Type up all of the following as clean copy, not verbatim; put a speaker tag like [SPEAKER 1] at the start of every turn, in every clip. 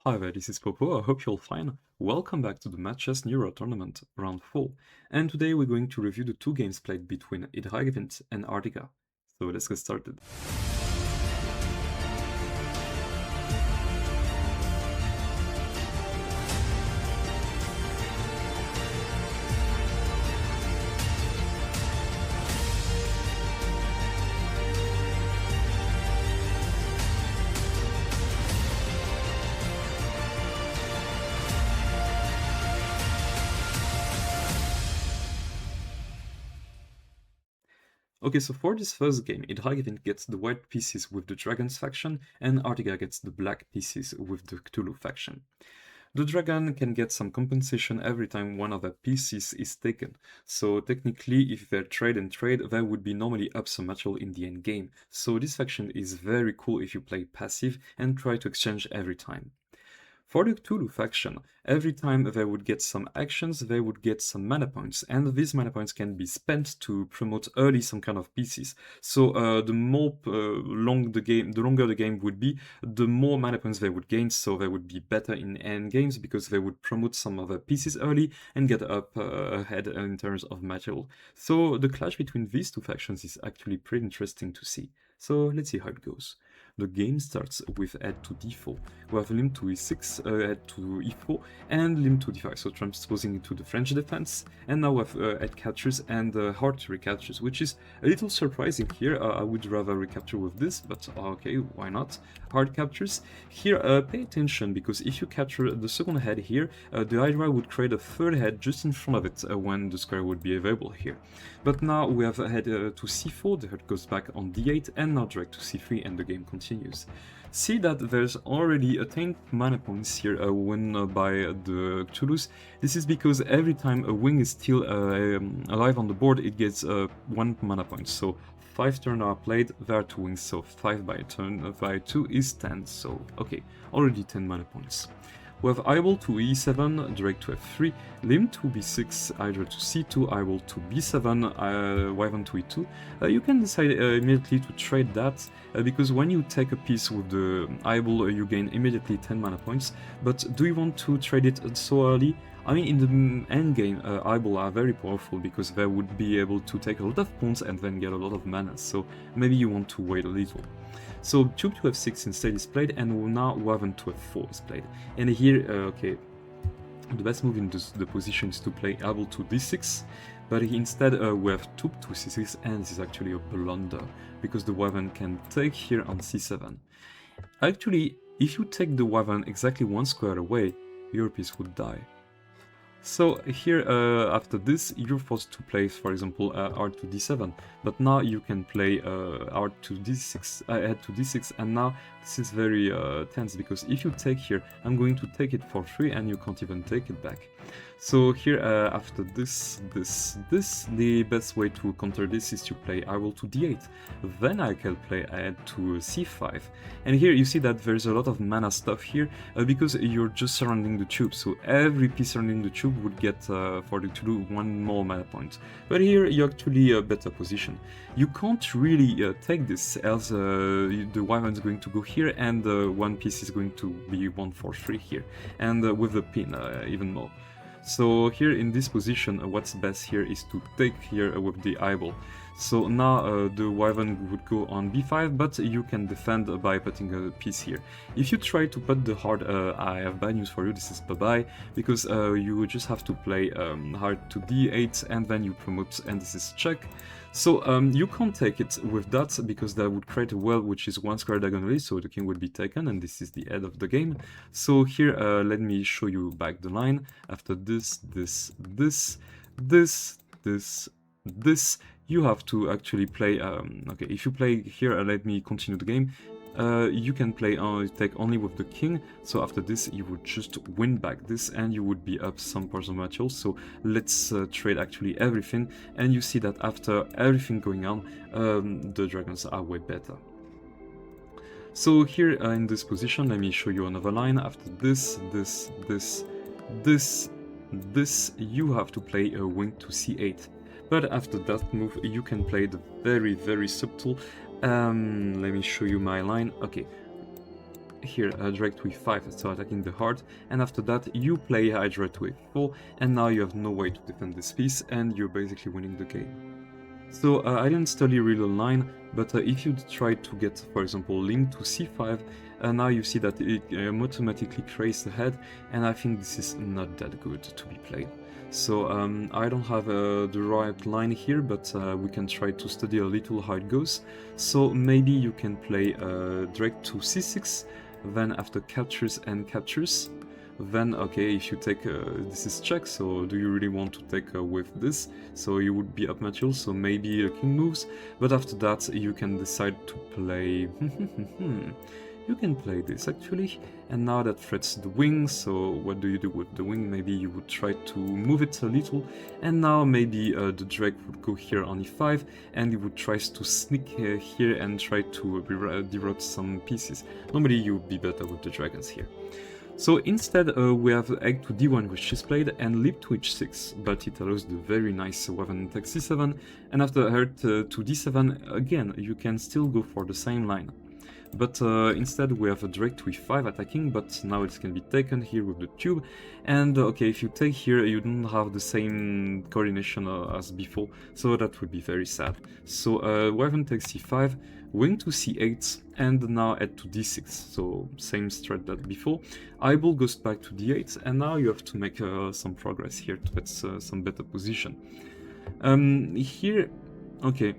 [SPEAKER 1] Hi there, this is Popo, I hope you're fine. Welcome back to the Matches Neuro Tournament, round 4. And today we're going to review the two games played between e3Gewinnt and Artika. So let's get started. Okay, so for this first game, e3Gewinnt gets the white pieces with the Dragons faction, and Artika gets the black pieces with the Chtulu faction. The dragon can get some compensation every time one of the pieces is taken, so technically if they're trade and trade, there would be normally up some material in the end game, so this faction is very cool if you play passive and try to exchange every time. For the Cthulhu faction, every time they would get some actions, they would get some mana points, and these mana points can be spent to promote early some kind of pieces. So the longer the game would be, the more mana points they would gain, so they would be better in end games because they would promote some of the pieces early and get up ahead in terms of material. So the clash between these two factions is actually pretty interesting to see. So let's see how it goes. The game starts with head to d4. We have limb to e6, head to e4, and limb to d5, so transposing into the French defense. And now we have head captures and hard recaptures, which is a little surprising here. I would rather recapture with this, but okay, why not? Hard captures. Here, pay attention, because if you capture the second head here, the Hydra would create a third head just in front of it when the square would be available here. But now we have head to c4, the head goes back on d8, and now direct to c3, and the game continues. See that there's already 10 mana points here won by the Cthulus. This is because every time a wing is still alive on the board, it gets 1 mana point. So 5 turns are played, there are 2 wings, so 5 by turn by 2 is 10. So okay, already 10 mana points. We have eyeball to e7, direct to f3, limb to b6, Hydra to c2, eyeball to b7, Wyvern to e2. You can decide immediately to trade that, because when you take a piece with the eyeball, you gain immediately 10 mana points. But do you want to trade it so early? I mean, in the endgame, eyeball are very powerful because they would be able to take a lot of pawns and then get a lot of mana, so maybe you want to wait a little. So tube to f6 instead is played, and now Wyvern to f4 is played. And here, okay, the best move in the position is to play eyeball to d6, but instead we have tube to c6, and this is actually a blunder, because the Wyvern can take here on c7. Actually, if you take the Wyvern exactly 1 square away, your piece would die. So here, after this, you're forced to play, for example, r to d7, but now you can play r to d6, head to d6, and now this is very tense, because if you take here, I'm going to take it for free, and you can't even take it back. So here, after this, the best way to counter this is to play eyeball to d8. Then I can play head to c5. And here you see that there's a lot of mana stuff here, because you're just surrounding the tube. So every piece surrounding the tube would get, for the Chtulu, 1 more mana point. But here you're actually a better position. You can't really take this, else the Wyvern is going to go here, and one piece is going to be won for free here. And with the pin, even more. So here in this position, what's best here is to take here with the eyeball. So now the Wyvern would go on b5, but you can defend by putting a piece here. If you try to put the hard, I have bad news for you, this is bye-bye, because you just have to play hard to d8, and then you promote, and this is check. So you can't take it with that, because that would create a well which is 1 square diagonally, so the king would be taken, and this is the end of the game. So here, let me show you back the line. After this, you have to actually play, okay, if you play here, let me continue the game. You can play take only with the king, so after this you would just win back this, and you would be up some personal material. So let's trade actually everything, and you see that after everything going on, the dragons are way better. So here in this position, let me show you another line. After this, you have to play a wing to c8. But after that move, you can play the very subtle. Let me show you my line. Okay, here drag to e5, so attacking the heart, and after that you play Hydra to e4, and now you have no way to defend this piece, and you're basically winning the game. So I didn't study real line, but if you try to get, for example, limb to c5, now you see that it automatically creates the head, and I think this is not that good to be played. So I don't have the right line here, but we can try to study a little how it goes. So maybe you can play drag to c6, then after captures and captures, then okay, if you take this is check, so do you really want to take with this? So you would be up material, so maybe king moves, but after that you can decide to play you can play this actually, and now that threats the wing, so what do you do with the wing? Maybe you would try to move it a little, and now maybe the drag would go here on e5, and it would try to sneak here and try to derot some pieces. Normally you would be better with the dragons here. So instead we have egg to d1 which is played, and leap to h6, but it allows the very nice Wyvern takes c7, and after hurt to d7, again you can still go for the same line. But instead we have a drag to e5 attacking, but now it can be taken here with the tube, and okay, if you take here you don't have the same coordination as before, so that would be very sad. So Wyvern takes c5, wing to c8, and now head to d6, so same strat that before. Eyeball goes back to d8, and now you have to make some progress here to get some better position. Here, okay,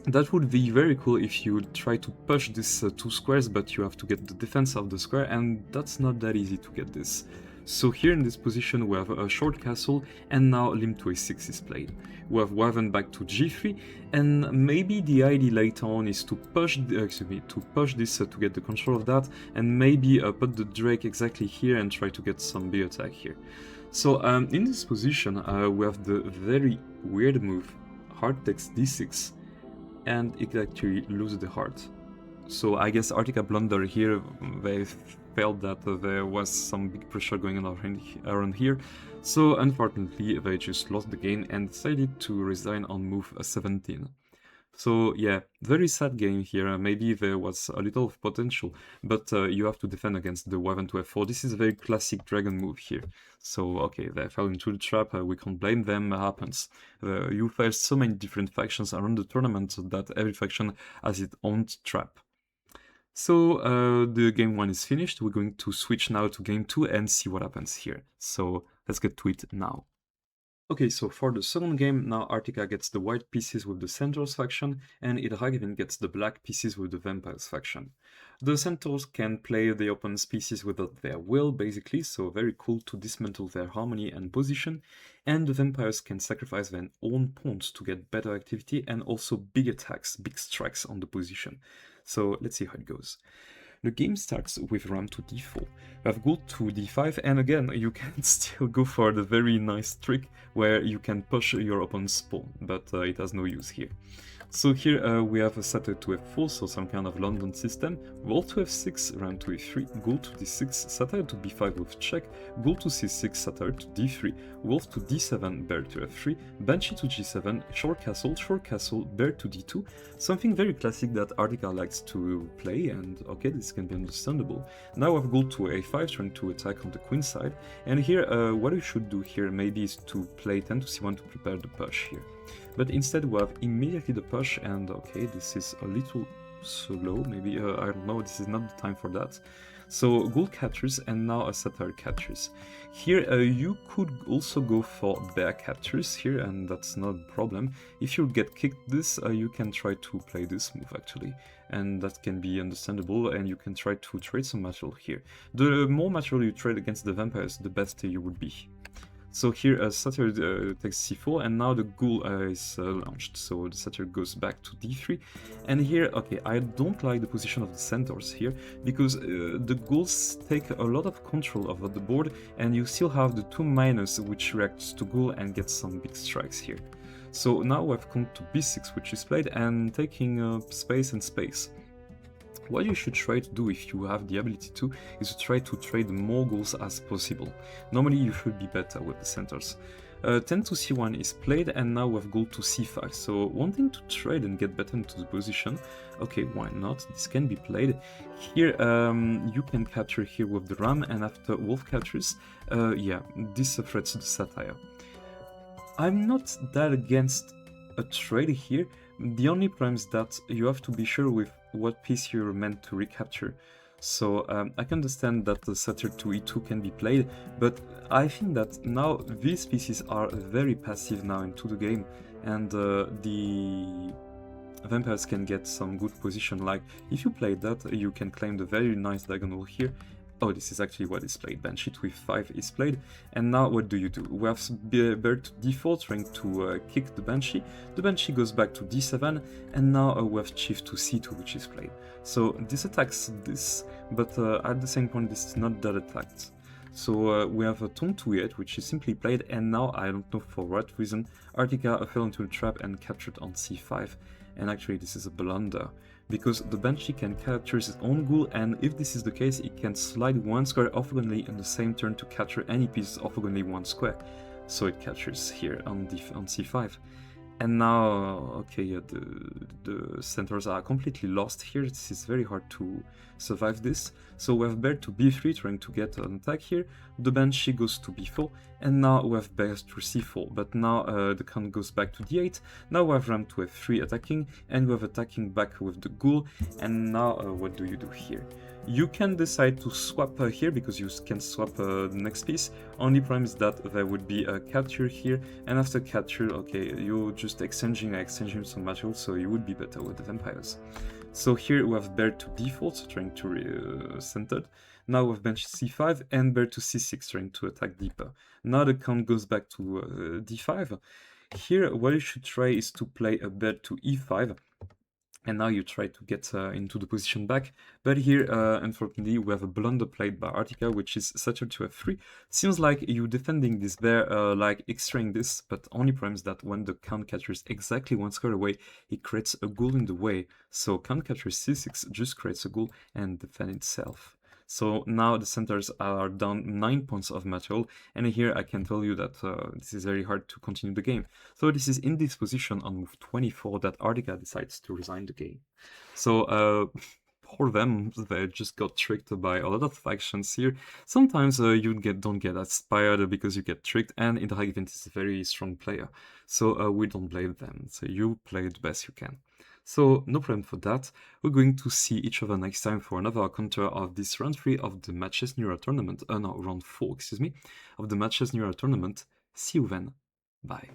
[SPEAKER 1] that would be very cool if you try to push these two squares, but you have to get the defense of the square, and that's not that easy to get this. So here in this position we have a short castle, and now limb to a6 is played. We have Wyvern back to g3, and maybe the idea later on is to push this to get the control of that, and maybe put the drake exactly here and try to get some big attack here. So in this position we have the very weird move, heart takes d6, and it actually loses the heart. So I guess Artika blunder here, they felt that there was some big pressure going on around here, so unfortunately they just lost the game and decided to resign on move 17. So yeah, very sad game here. Maybe there was a little of potential, but you have to defend against the Wyvern to f4. This is a very classic dragon move here. So okay, they fell into the trap, we can't blame them, it happens. You face so many different factions around the tournament that every faction has its own trap. So the game 1 is finished. We're going to switch now to game 2 and see what happens here. So let's get to it now. Okay, so for the second game, now Artika gets the white pieces with the Centaurs faction, and e3Gewinnt gets the black pieces with the Vampires faction. The Centaurs can play the opponent's pieces without their will, basically, so very cool to dismantle their harmony and position, and the Vampires can sacrifice their own pawns to get better activity and also big attacks, big strikes on the position. So let's see how it goes. The game starts with ram to d4. You have Ghoul to d5, and again you can still go for the very nice trick where you can push your opponent's pawn, but it has no use here. So here we have a Satyr to f4, so some kind of London system, Wall to f6, ram to e3, Ghoul to d6, Satyr to b5 with check, Ghoul to c6, Satyr to d3, Wolf to d7, Bear to f3, Banshee to g7, short castle, Bear to d2, something very classic that Artika likes to play, and okay, this can be understandable. Now we have Ghoul to a5, trying to attack on the queen side, and here what we should do here maybe is to play 10 to c1 to prepare the push here. But instead we have immediately the push, and okay, this is a little slow, maybe, I don't know, this is not the time for that. So Ghoul captures, and now a Satyr captures. Here you could also go for Bear captures here, and that's not a problem. If you get kicked this, you can try to play this move actually, and that can be understandable, and you can try to trade some material here. The more material you trade against the Vampires, the better you would be. So here Satyr takes c4, and now the Ghoul is launched, so the Satyr goes back to d3, and here, okay, I don't like the position of the Centaurs here, because the Ghouls take a lot of control over the board, and you still have the 2 minus which reacts to Ghoul and gets some big strikes here. So now we have come to b6, which is played, and taking space and space. What you should try to do if you have the ability to is to try to trade more Ghouls as possible. Normally you should be better with the Centaurs. 10 to c1 is played, and now we have Ghoul to c5. So wanting to trade and get better into the position, okay, why not? This can be played. Here you can capture here with the ram, and after wolf captures, yeah, this threats the Satyr. I'm not that against a trade here. The only problem is that you have to be sure with what piece you're meant to recapture. So I can understand that the Satyr to e2 can be played, but I think that now these pieces are very passive now into the game, and the vampires can get some good position. Like if you play that, you can claim the very nice diagonal here. Oh, this is actually what is played. Banshee to e5 is played, and now what do? We have bird to d4 trying to kick the Banshee. The Banshee goes back to d7, and now we have chief to c2, which is played. So this attacks this, but at the same point this is not that attacked. So we have a Tom to e8, which is simply played, and now I don't know for what reason Artika fell into a trap and captured on c5. And actually this is a blunder, because the Banshee can capture his own ghoul, and if this is the case, it can slide one square orthogonally in the same turn to capture any piece orthogonally one square. So it captures here on c5. And now, okay, the Centaurs are completely lost here. This is very hard to survive this. So we have bear to b3 trying to get an attack here. The Banshee goes to b4, and now we have bear to c4. But now the count goes back to d8. Now we have ram to f3 attacking, and we have attacking back with the ghoul. And now what do you do here? You can decide to swap here, because you can swap the next piece. Only problem is that there would be a capture here, and after capture, okay, you're just exchanging some material, so you would be better with the vampires. So here we have bear to d4, so trying to centered. Now we have Banshee c5 and bear to c6, trying to attack deeper. Now the count goes back to d5. Here what you should try is to play a bear to e5. And now you try to get into the position back, but here, unfortunately, we have a blunder played by Artika, which is Satyr to f3. Seems like you defending this bear, like extracting this, but only problem is that when the count catches exactly one square away, it creates a ghoul in the way. So count catcher c6 just creates a ghoul and defends itself. So now the Centaurs are down 9 points of material, and here I can tell you that this is very hard to continue the game. So this is in this position on move 24 that Artika decides to resign the game. So for them, they just got tricked by a lot of factions here. Sometimes you don't get inspired because you get tricked, and e3Gewinnt is a very strong player. So we don't blame them. So you play the best you can. So no problem for that. We're going to see each other next time for another counter of this round 3 of the Matches New Era tournament. No, round 4, excuse me, of the Matches New Era tournament. See you then. Bye.